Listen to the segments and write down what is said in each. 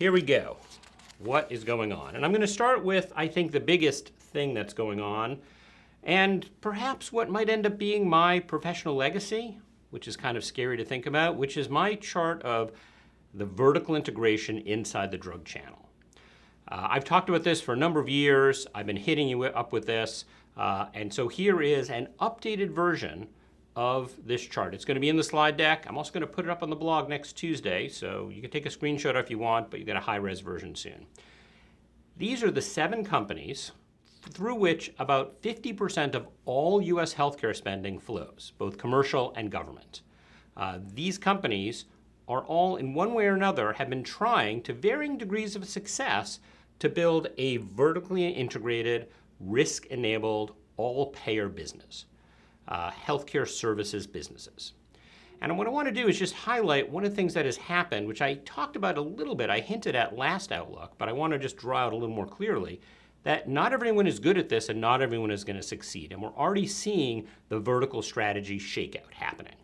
here we go. What is going on? And I'm going to start with, I think, the biggest thing that's going on, and perhaps what might end up being my professional legacy, which is kind of scary to think about, which is my chart of the vertical integration inside the drug channel. I've talked about this for a number of years. I've been hitting you up with this. And so here is an updated version of this chart. It's going to be in the slide deck. I'm also going to put it up on the blog next Tuesday, so you can take a screenshot if you want, but you get a high-res version soon. These are the 7 companies through which about 50% of all U.S. healthcare spending flows, both commercial and government. These companies are all, in one way or another, have been trying, to varying degrees of success, to build a vertically integrated, risk-enabled, all-payer business, healthcare services businesses. And what I want to do is just highlight one of the things that has happened, which I talked about a little bit, I hinted at last Outlook, but I want to just draw out a little more clearly, that not everyone is good at this and not everyone is going to succeed. And we're already seeing the vertical strategy shakeout happening.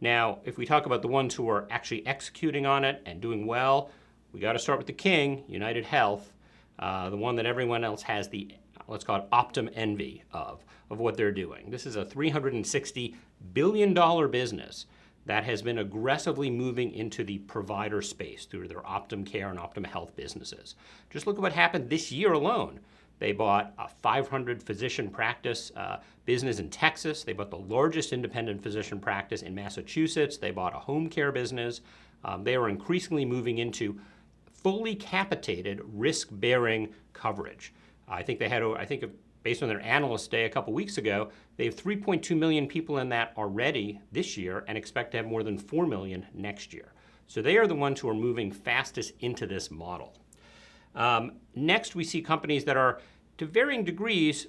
Now, if we talk about the ones who are actually executing on it and doing well, we got to start with the king, UnitedHealth, the one that everyone else has the, let's call it Optum envy of what they're doing. This is a $360 billion business that has been aggressively moving into the provider space through their Optum Care and Optum Health businesses. Just look at what happened this year alone. They bought a 500 physician practice business in Texas. They bought the largest independent physician practice in Massachusetts. They bought a home care business. They are increasingly moving into fully capitated, risk-bearing coverage. I think they had, based on their analyst day a couple weeks ago, they have 3.2 million people in that already this year and expect to have more than 4 million next year. So they are the ones who are moving fastest into this model. Next, we see companies that are, to varying degrees,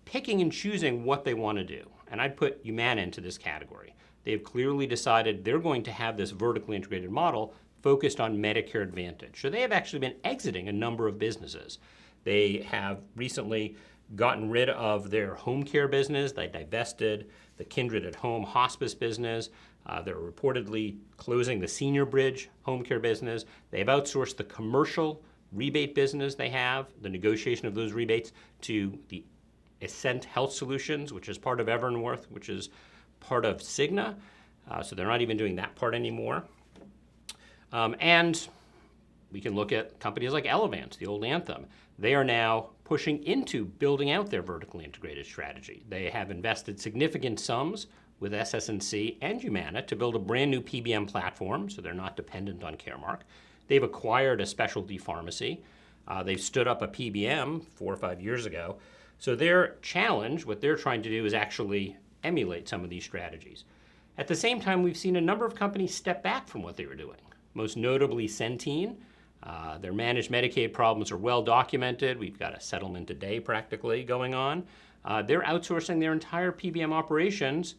picking and choosing what they want to do. And I'd put Humana into this category. They've clearly decided they're going to have this vertically integrated model focused on Medicare Advantage. So they have actually been exiting a number of businesses. They have recently gotten rid of their home care business. They divested the Kindred at Home hospice business. They're reportedly closing the Senior Bridge home care business. They've outsourced the commercial rebate business they have, the negotiation of those rebates, to the Ascent Health Solutions, which is part of Evernorth, which is part of Cigna. So they're not even doing that part anymore. And we can look at companies like Elevance, the old Anthem. They are now pushing into building out their vertically integrated strategy. They have invested significant sums with SS&C and Humana to build a brand new PBM platform, so they're not dependent on Caremark. They've acquired a specialty pharmacy. They've stood up a PBM 4 or 5 years ago. So their challenge, what they're trying to do, is actually emulate some of these strategies. At the same time, we've seen a number of companies step back from what they were doing, most notably Centene. Their managed Medicaid problems are well documented. We've got a settlement today practically going on. They're outsourcing their entire PBM operations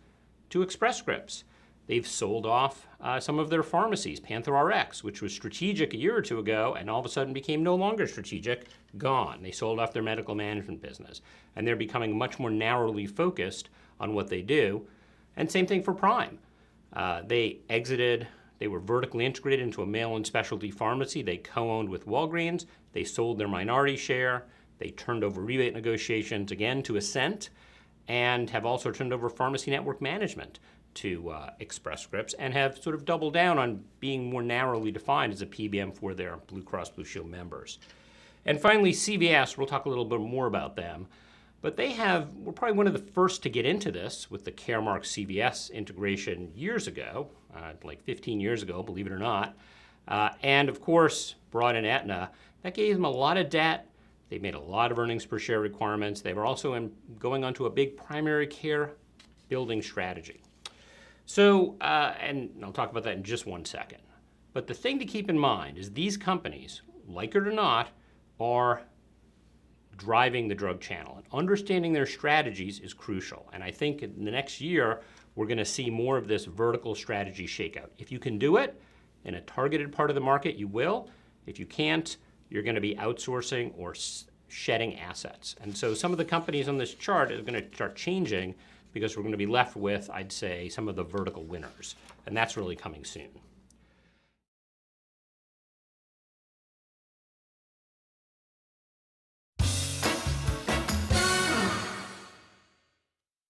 to Express Scripts. They've sold off some of their pharmacies, Panther RX, which was strategic a year or two ago and all of a sudden became no longer strategic, gone. They sold off their medical management business. And they're becoming much more narrowly focused on what they do. And same thing for Prime. They were vertically integrated into a mail-in specialty pharmacy. They co-owned with Walgreens. They sold their minority share. They turned over rebate negotiations again to Ascent, and have also turned over pharmacy network management to Express Scripts, and have sort of doubled down on being more narrowly defined as a PBM for their Blue Cross Blue Shield members. And finally, CVS, we'll talk a little bit more about them, but were probably one of the first to get into this with the Caremark CVS integration years ago, like 15 years ago, believe it or not. And of course, brought in Aetna. That gave them a lot of debt. They made a lot of earnings per share requirements. They were also going onto a big primary care building strategy. So, and I'll talk about that in just one second. But the thing to keep in mind is these companies, like it or not, are driving the drug channel. And understanding their strategies is crucial. And I think in the next year, we're going to see more of this vertical strategy shakeout. If you can do it in a targeted part of the market, you will. If you can't, you're going to be outsourcing or shedding assets. And so some of the companies on this chart are going to start changing, because we're going to be left with, I'd say, some of the vertical winners. And that's really coming soon.